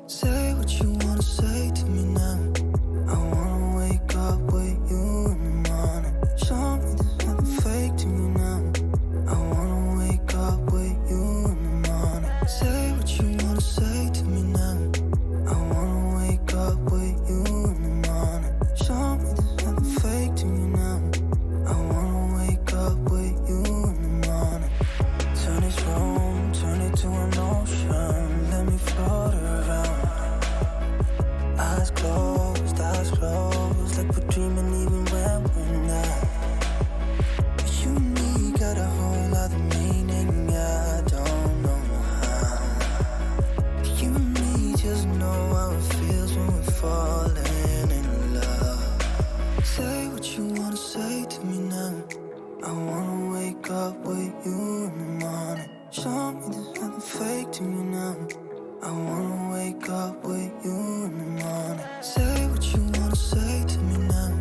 Say what you wanna say to me now. I wanna wake up with you in the morning. Show me there's nothing fake to me now. I wanna wake up with you in the morning. Say what you wanna say to me now. I wanna wake up with you in the morning. Show me there's nothing fake to me now. I wanna wake up with you in the morning. Turn this room, turn it to an ocean. Let me float around. Eyes closed, like we're dreaming even when we're not. You and me got a whole other meaning, I don't know how. You and me just know how it feels when we're falling in love. Say what you wanna say to me now. I wanna wake up with you in the morning. Show me there's nothing fake to me now. I wanna wake up with you in the morning. Say what you wanna say to me now.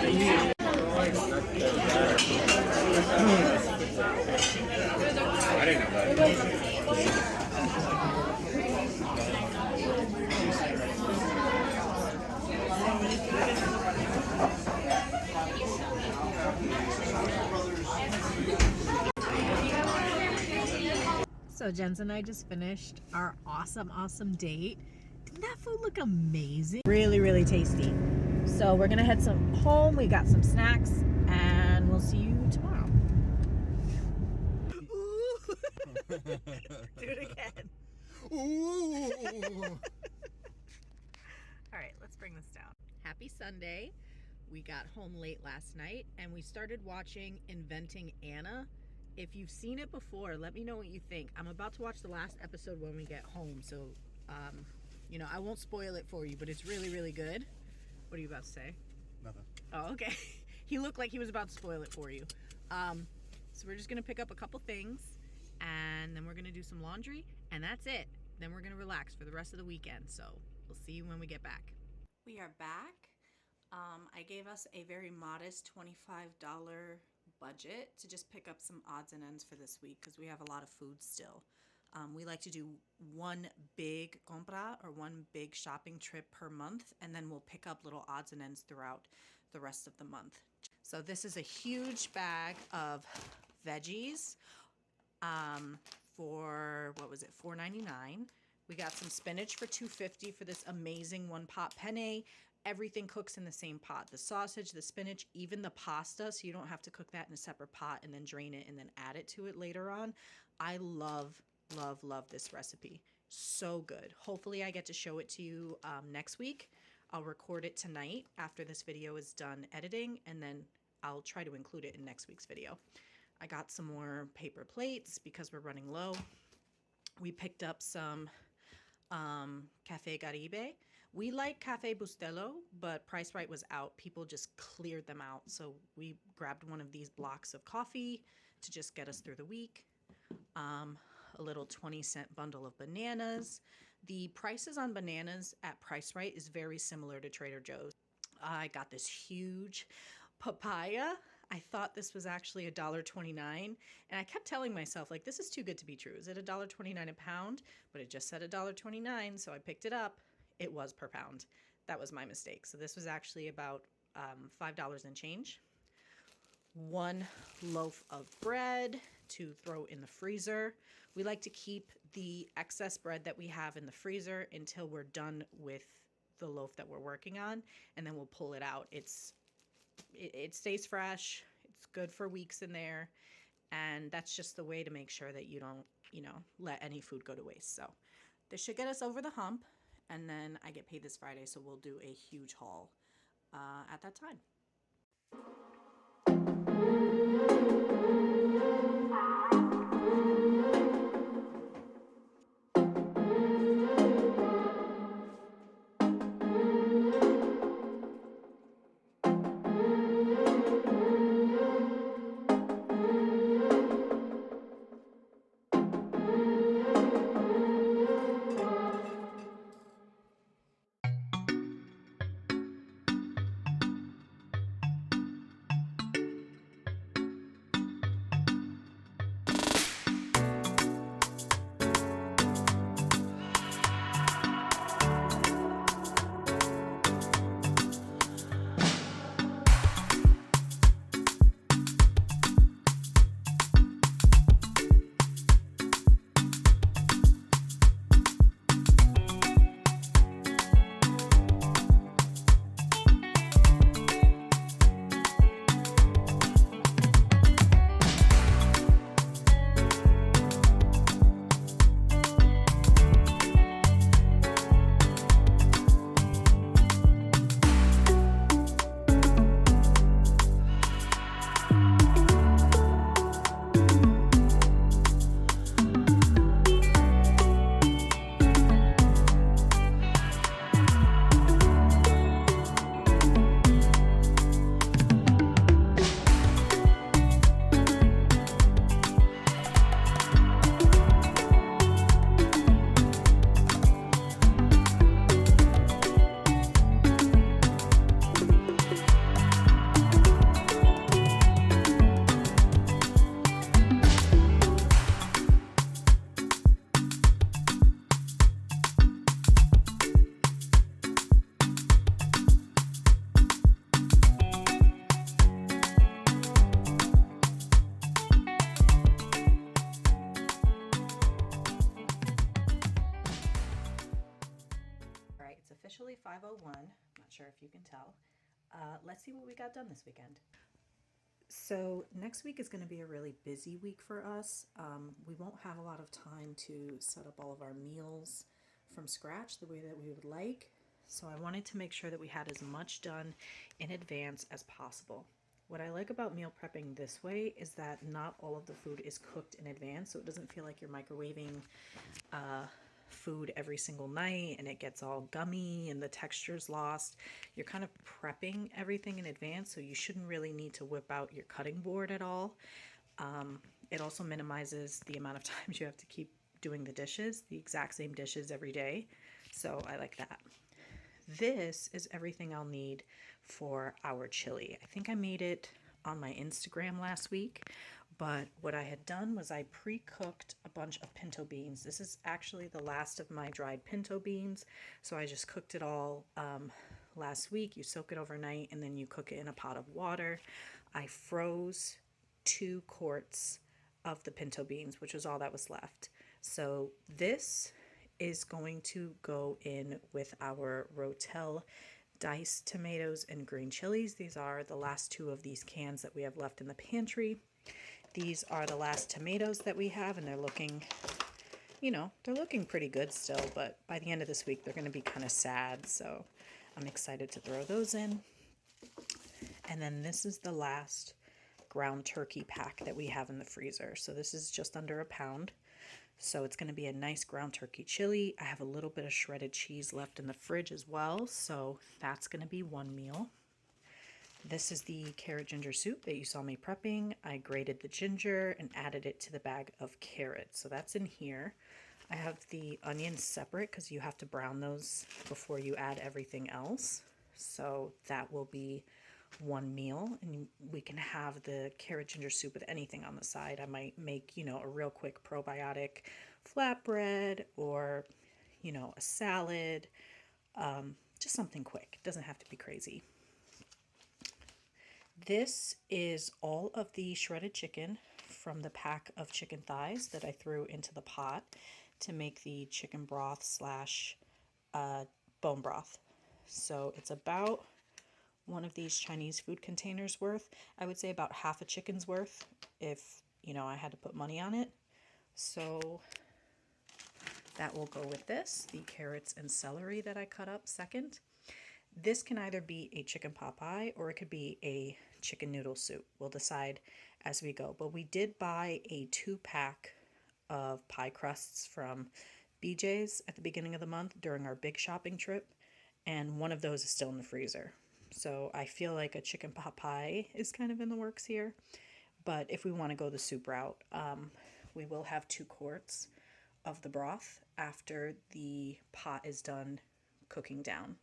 I didn't know that. So Jens and I just finished our awesome date. Didn't that food look amazing? Really tasty. So we're gonna head home. We got some snacks, and we'll see you tomorrow. Do it again. All right, let's bring this down. Happy Sunday. We got home late last night, and we started watching Inventing Anna. If you've seen it before, let me know what you think. I'm about to watch the last episode when we get home, so you know, I won't spoil it for you, but it's really good. What are you about to say? Nothing. Oh, okay. He looked like he was about to spoil it for you. So we're just gonna pick up a couple things, and then we're gonna do some laundry, and that's it. Then we're gonna relax for the rest of the weekend. So we'll see you when we get back. We are back. I gave us a very modest $25 budget to just pick up some odds and ends for this week because we have a lot of food still. We like to do one big compra or one big shopping trip per month, and then we'll pick up little odds and ends throughout the rest of the month. So this is a huge bag of veggies for, what was it, $4.99. We got some spinach for $2.50 for this amazing one pot penne. Everything cooks in the same pot. The sausage, the spinach, even the pasta, so you don't have to cook that in a separate pot and then drain it and then add it to it later on. I love this recipe. So good. Hopefully I get to show it to you next week. I'll record it tonight after this video is done editing, and then I'll try to include it in next week's video. I got some more paper plates because we're running low. We picked up some Cafe Caribe. We like Cafe Bustelo, but Price Right was out. People just cleared them out. So we grabbed one of these blocks of coffee to just get us through the week. A little 20-cent bundle of bananas. The prices on bananas at Price Right is very similar to Trader Joe's. I got this huge papaya. I thought this was actually $1.29, and I kept telling myself, like, this is too good to be true. Is it $1.29 a pound? But it just said $1.29, so I picked it up. It was per pound. That was my mistake. So this was actually about $5 and change. One loaf of bread to throw in the freezer. We like to keep the excess bread that we have in the freezer until we're done with the loaf that we're working on, and then we'll pull it out. It stays fresh. It's good for weeks in there, and that's just the way to make sure that you don't, let any food go to waste. So this should get us over the hump, and then I get paid this Friday, so we'll do a huge haul at that time. let's see what we got done this weekend. So next week is going to be a really busy week for us. We won't have a lot of time to set up all of our meals from scratch the way that we would like. So I wanted to make sure that we had as much done in advance as possible. What I like about meal prepping this way is that not all of the food is cooked in advance, so it doesn't feel like you're microwaving food every single night and it gets all gummy and the texture's lost. You're kind of prepping everything in advance, so you shouldn't really need to whip out your cutting board at all. It also minimizes the amount of times you have to keep doing the dishes, the exact same dishes every day, so I like that. This is everything I'll need for our chili. I think I made it on my Instagram last week, but what I had done was I pre-cooked a bunch of pinto beans. This is actually the last of my dried pinto beans, so I just cooked it all last week. You soak it overnight and then you cook it in a pot of water. I froze 2 quarts of the pinto beans, which was all that was left. So this is going to go in with our Rotel diced tomatoes and green chilies. These are the last 2 of these cans that we have left in the pantry. These are the last tomatoes that we have, and they're looking, you know, they're looking pretty good still, but by the end of this week they're going to be kind of sad, so I'm excited to throw those in. And then this is the last ground turkey pack that we have in the freezer. So this is just under a pound. So it's going to be a nice ground turkey chili. I have a little bit of shredded cheese left in the fridge as well, so that's going to be one meal. This is the carrot ginger soup that you saw me prepping. I grated the ginger and added it to the bag of carrots, so that's in here. I have the onions separate because you have to brown those before you add everything else. So that will be one meal, and we can have the carrot ginger soup with anything on the side. I might make, you know, a real quick probiotic flatbread or, you know, a salad, just something quick. It doesn't have to be crazy. This is all of the shredded chicken from the pack of chicken thighs that I threw into the pot to make the chicken broth slash bone broth. So it's about one of these Chinese food containers worth. I would say about half a chicken's worth if, you know, I had to put money on it. So that will go with this, the carrots and celery that I cut up second. This can either be a chicken pot pie or it could be a chicken noodle soup. We'll decide as we go. But we did buy a 2-pack of pie crusts from BJ's at the beginning of the month during our big shopping trip, and one of those is still in the freezer. So I feel like a chicken pot pie is kind of in the works here. But if we want to go the soup route, we will have 2 quarts of the broth after the pot is done cooking down.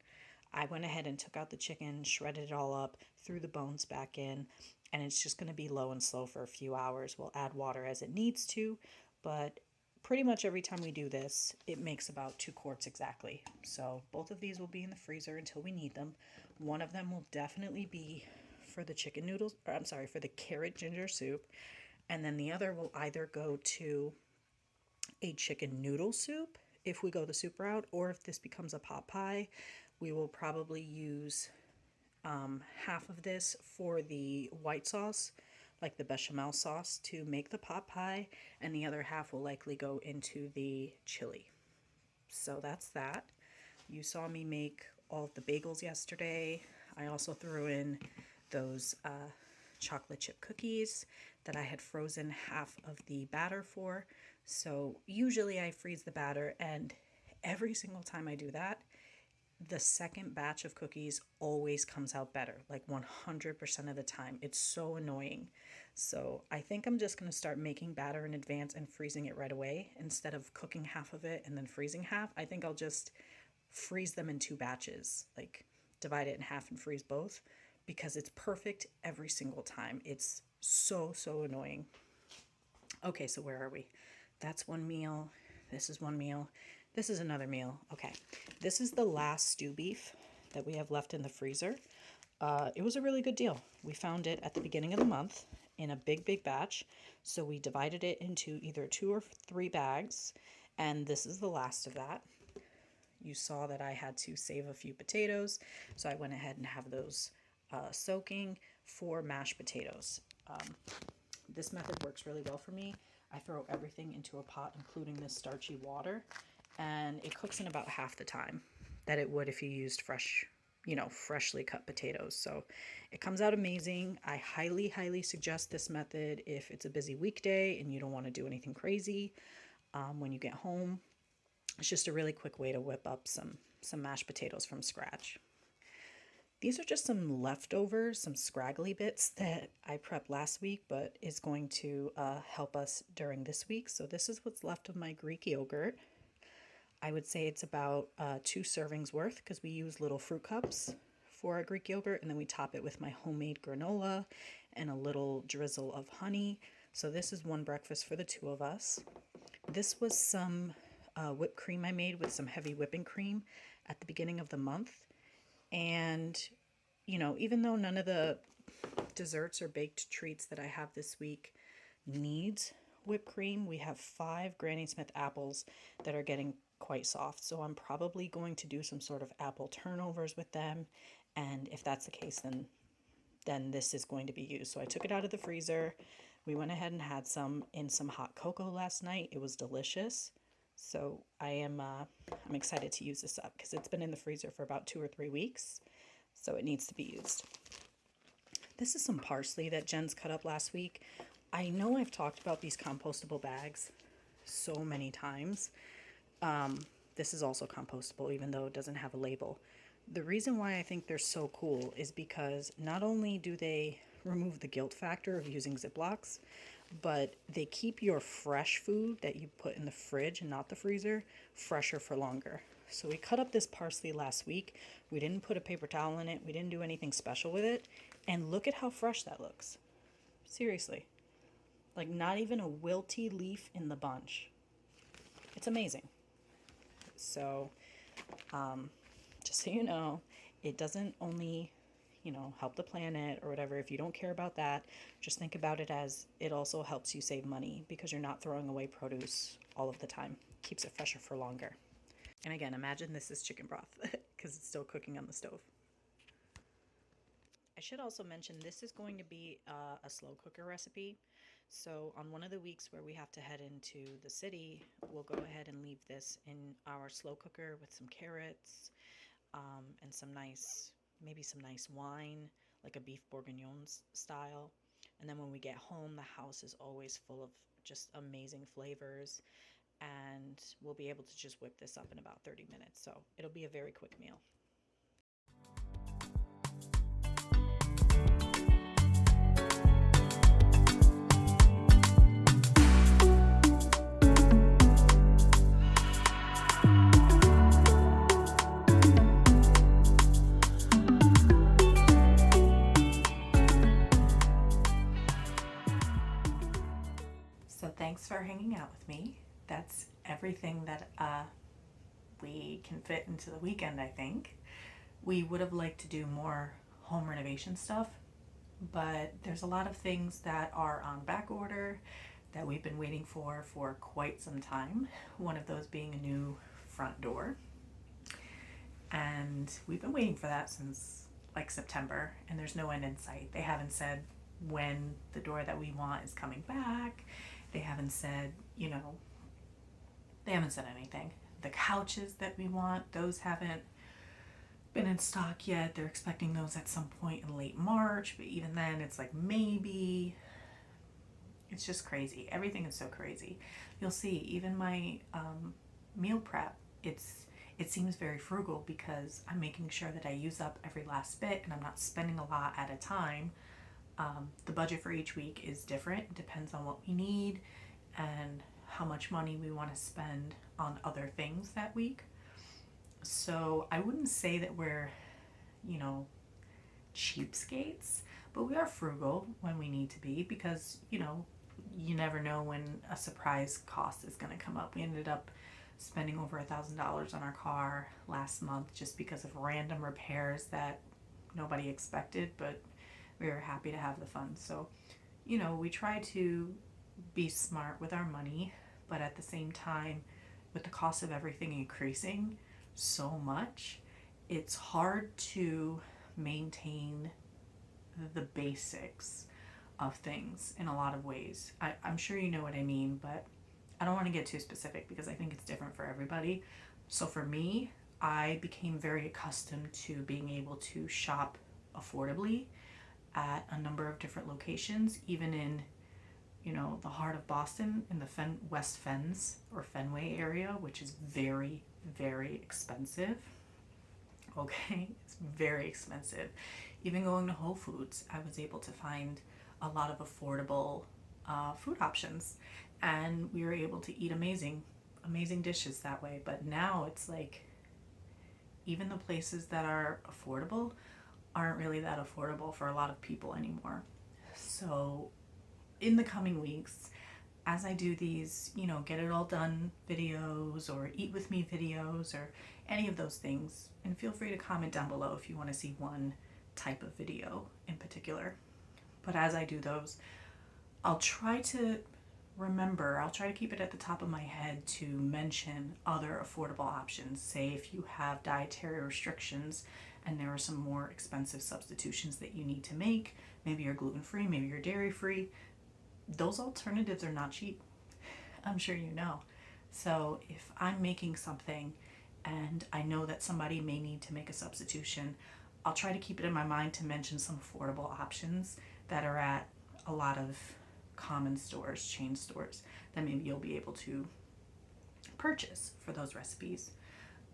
I went ahead and took out the chicken, shredded it all up, threw the bones back in, and it's just going to be low and slow for a few hours. We'll add water as it needs to, but pretty much every time we do this, it makes about 2 quarts exactly. So both of these will be in the freezer until we need them. One of them will definitely be for the chicken noodles, or I'm sorry, for the carrot ginger soup. And then the other will either go to a chicken noodle soup if we go the soup route, or if this becomes a pot pie, we will probably use half of this for the white sauce, like the bechamel sauce, to make the pot pie, and the other half will likely go into the chili. So that's that. You saw me make all of the bagels yesterday. I also threw in those chocolate chip cookies that I had frozen half of the batter for. So usually I freeze the batter, and every single time I do that, the second batch of cookies always comes out better, like 100% of the time. It's so annoying. So I think I'm just going to start making batter in advance and freezing it right away. Instead of cooking half of it and then freezing half, I think I'll just freeze them in 2 batches, like divide it in half and freeze both, because it's perfect every single time. It's so annoying. Okay, so where are we? That's one meal. This is one meal. This is another meal. Okay, this is the last stew beef that we have left in the freezer. It was a really good deal. We found it at the beginning of the month in a big batch. So we divided it into either 2 or 3 bags, and this is the last of that. You saw that I had to save a few potatoes, so I went ahead and have those soaking for mashed potatoes. This method works really well for me. I throw everything into a pot, including this starchy water, and it cooks in about half the time that it would if you used fresh, freshly cut potatoes. So it comes out amazing. I highly, highly suggest this method if it's a busy weekday and you don't want to do anything crazy when you get home. It's just a really quick way to whip up some mashed potatoes from scratch. These are just some leftovers, some scraggly bits that I prepped last week, but is going to help us during this week. So this is what's left of my Greek yogurt. I would say it's about 2 servings worth because we use little fruit cups for our Greek yogurt, and then we top it with my homemade granola and a little drizzle of honey. So this is one breakfast for the 2 of us. This was some whipped cream I made with some heavy whipping cream at the beginning of the month. And, even though none of the desserts or baked treats that I have this week needs whipped cream, we have 5 Granny Smith apples that are getting quite soft. So I'm probably going to do some sort of apple turnovers with them. And if that's the case, then this is going to be used. So I took it out of the freezer. We went ahead and had some in some hot cocoa last night. It was delicious. So I'm excited to use this up because it's been in the freezer for about 2 or 3 weeks. So it needs to be used. This is some parsley that Jen's cut up last week. I know I've talked about these compostable bags so many times. This is also compostable, even though it doesn't have a label. The reason why I think they're so cool is because not only do they remove the guilt factor of using Ziplocs, but they keep your fresh food that you put in the fridge and not the freezer fresher for longer. So we cut up this parsley last week. We didn't put a paper towel in it. We didn't do anything special with it. And look at how fresh that looks. Seriously. Like not even a wilty leaf in the bunch. It's amazing. So, just so you know, it doesn't only, help the planet or whatever. If you don't care about that, just think about it as it also helps you save money because you're not throwing away produce all of the time. Keeps it fresher for longer. And again, imagine this is chicken broth because it's still cooking on the stove. I should also mention this is going to be a slow cooker recipe. So on one of the weeks where we have to head into the city, we'll go ahead and leave this in our slow cooker with some carrots and maybe some nice wine, like a beef bourguignon style. And then when we get home, the house is always full of just amazing flavors. And we'll be able to just whip this up in about 30 minutes. So it'll be a very quick meal. So thanks for hanging out with me. That's everything that we can fit into the weekend, I think. We would have liked to do more home renovation stuff, but there's a lot of things that are on back order that we've been waiting for quite some time. One of those being a new front door. And we've been waiting for that since like September, and there's no end in sight. They haven't said when the door that we want is coming back. They haven't said, they haven't said anything. The couches that we want, those haven't been in stock yet. They're expecting those at some point in late March, but even then it's like maybe. It's just crazy. Everything is so crazy. You'll see, even my meal prep, it seems very frugal because I'm making sure that I use up every last bit and I'm not spending a lot at a time. The budget for each week is different. It depends on what we need and how much money we want to spend on other things that week. So I wouldn't say that we're, cheapskates, but we are frugal when we need to be because, you never know when a surprise cost is going to come up. We ended up spending over $1,000 on our car last month just because of random repairs that nobody expected, but we were happy to have the funds. So, we try to be smart with our money, but at the same time, with the cost of everything increasing so much, it's hard to maintain the basics of things in a lot of ways. I'm sure you know what I mean, but I don't want to get too specific because I think it's different for everybody. So for me, I became very accustomed to being able to shop affordably at a number of different locations, even in, you know, the heart of Boston, in the West Fens or Fenway area, which is very, very expensive. Okay, it's very expensive. Even going to Whole Foods, I was able to find a lot of affordable food options, and we were able to eat amazing, amazing dishes that way. But now it's like, even the places that are affordable aren't really that affordable for a lot of people anymore. So in the coming weeks, as I do these, you know, get it all done videos or eat with me videos or any of those things, and feel free to comment down below if you want to see one type of video in particular. But as I do those, I'll try to keep it at the top of my head to mention other affordable options. Say if you have dietary restrictions and there are some more expensive substitutions that you need to make, maybe you're gluten-free, maybe you're dairy-free, those alternatives are not cheap. I'm sure you know. So if I'm making something and I know that somebody may need to make a substitution, I'll try to keep it in my mind to mention some affordable options that are at a lot of common stores, chain stores, that maybe you'll be able to purchase for those recipes.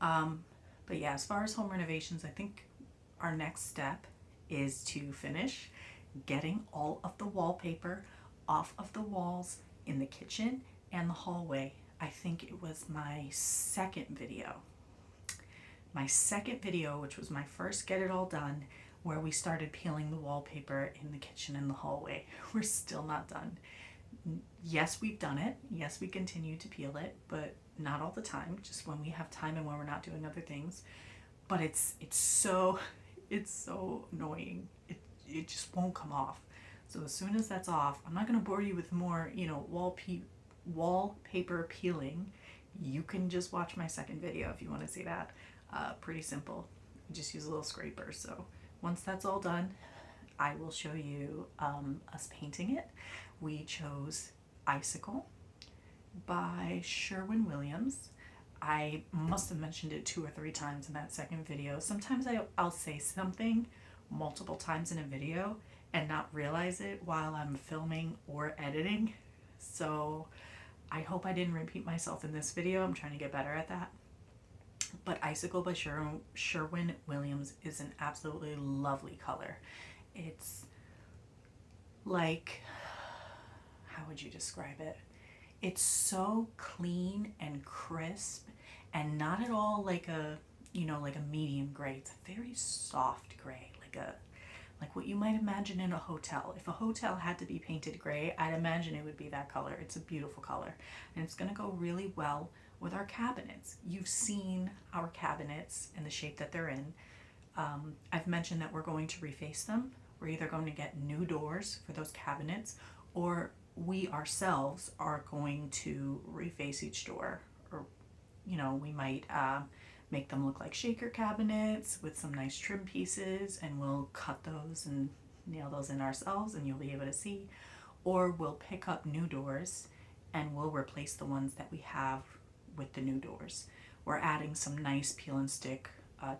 But yeah, as far as home renovations, I think our next step is to finish getting all of the wallpaper off of the walls in the kitchen and the hallway. I think it was my second video, which was my first get it all done, where we started peeling the wallpaper in the kitchen and the hallway. We're still not done. Yes, we've done it. Yes, we continue to peel it, but not all the time, just when we have time and when we're not doing other things. But it's so annoying. It just won't come off. So as soon as that's off, I'm not going to bore you with more, you know, wallpaper peeling. You can just watch my second video if you want to see that. Pretty simple. Just use a little scraper. So once that's all done, I will show you us painting it. We chose Icicle by Sherwin-Williams. I must have mentioned it 2 or 3 times in that second video. Sometimes I'll say something multiple times in a video and not realize it while I'm filming or editing. So I hope I didn't repeat myself in this video. I'm trying to get better at that. But Icicle by Sherwin-Williams is an absolutely lovely color. It's like, how would you describe it? It's so clean and crisp and not at all like a, you know, like a medium gray. It's a very soft gray, like what you might imagine in a hotel. If a hotel had to be painted gray, I'd imagine it would be that color. It's a beautiful color, and it's going to go really well with our cabinets. You've seen our cabinets and the shape that they're in. I've mentioned that we're going to reface them. We're either going to get new doors for those cabinets, or we ourselves are going to reface each door. Or, you know, we might make them look like shaker cabinets with some nice trim pieces, and we'll cut those and nail those in ourselves and you'll be able to see. Or we'll pick up new doors and we'll replace the ones that we have with the new doors. We're adding some nice peel and stick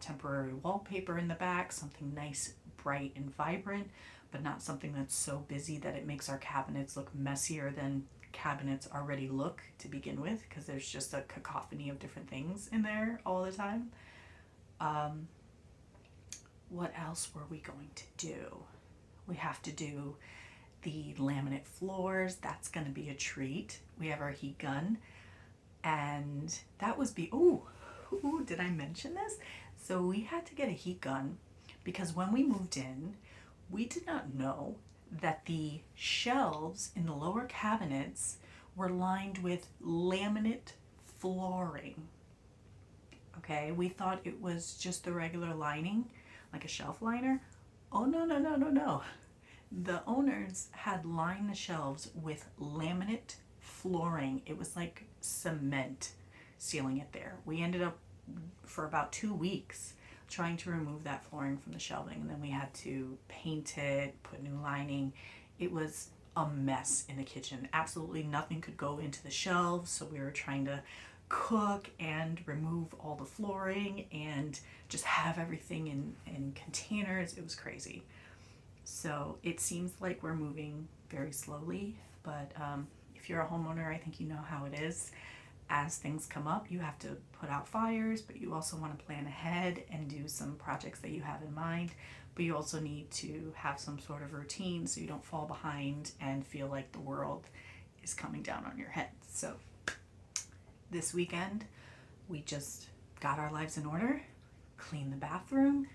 temporary wallpaper in the back, something nice, bright and vibrant, but not something that's so busy that it makes our cabinets look messier than cabinets already look to begin with, because there's just a cacophony of different things in there all the time. What else were we going to do? We have to do the laminate floors. That's going to be a treat. We have our heat gun, and that was ooh, did I mention this? So we had to get a heat gun because when we moved in, we did not know that the shelves in the lower cabinets were lined with laminate flooring. Okay, we thought it was just the regular lining, like a shelf liner. Oh, no. The owners had lined the shelves with laminate flooring. It was like cement sealing it there. We ended up for about 2 weeks trying to remove that flooring from the shelving, and then we had to paint it, put new lining. It was a mess in the kitchen. Absolutely nothing could go into the shelves, so we were trying to cook and remove all the flooring and just have everything in containers. It was crazy. So it seems like we're moving very slowly, but if you're a homeowner, I think you know how it is. As things come up, you have to put out fires, but you also want to plan ahead and do some projects that you have in mind. But you also need to have some sort of routine so you don't fall behind and feel like the world is coming down on your head. So this weekend, we just got our lives in order, cleaned the bathroom,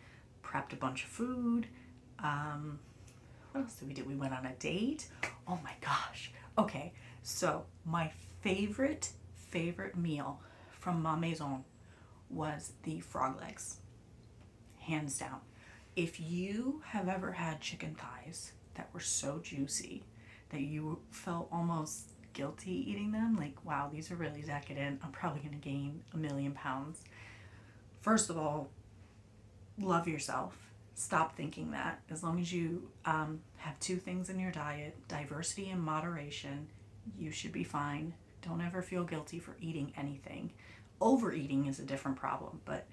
prepped a bunch of food. What else did we do? We went on a date. Oh my gosh. Okay, so my favorite meal from Ma Maison was the frog legs. Hands down. If you have ever had chicken thighs that were so juicy that you felt almost guilty eating them, like, wow, these are really decadent, I'm probably going to gain 1,000,000 pounds. First of all, love yourself. Stop thinking that. As long as you have 2 things in your diet, diversity and moderation, you should be fine. Don't ever feel guilty for eating anything. Overeating is a different problem, but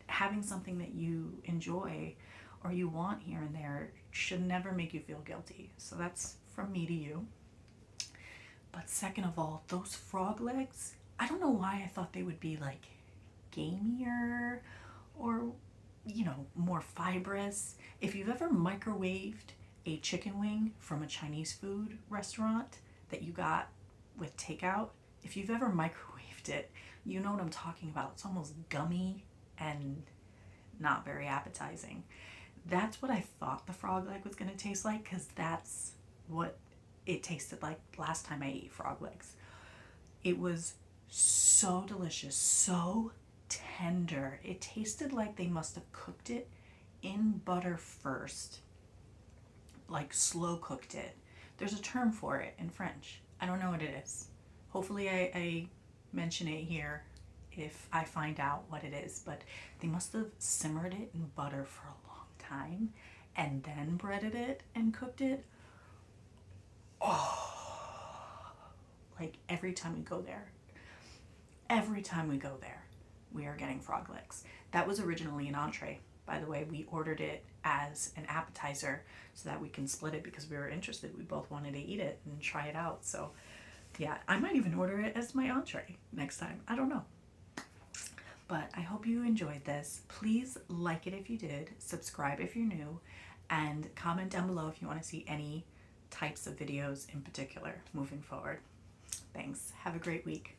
having something that you enjoy or you want here and there should never make you feel guilty. So that's from me to you. But second of all, those frog legs, I don't know why I thought they would be like gamier or, you know, more fibrous. If you've ever microwaved a chicken wing from a Chinese food restaurant that you got with takeout, if you've ever microwaved it, you know what I'm talking about. It's almost gummy and not very appetizing. That's what I thought the frog leg was going to taste like, because that's what it tasted like last time I ate frog legs. It was so delicious, so tender. It tasted like they must have cooked it in butter first, like slow cooked it. There's a term for it in French. I don't know what it is. Hopefully I mention it here if I find out what it is, but they must have simmered it in butter for a long time and then breaded it and cooked it. Oh, like every time we go there, we are getting frog legs. That was originally an entree. By the way, we ordered it as an appetizer so that we can split it because we were interested. We both wanted to eat it and try it out. So yeah, I might even order it as my entree next time. I don't know. But I hope you enjoyed this. Please like it if you did, subscribe if you're new, and comment down below if you want to see any types of videos in particular moving forward. Thanks. Have a great week.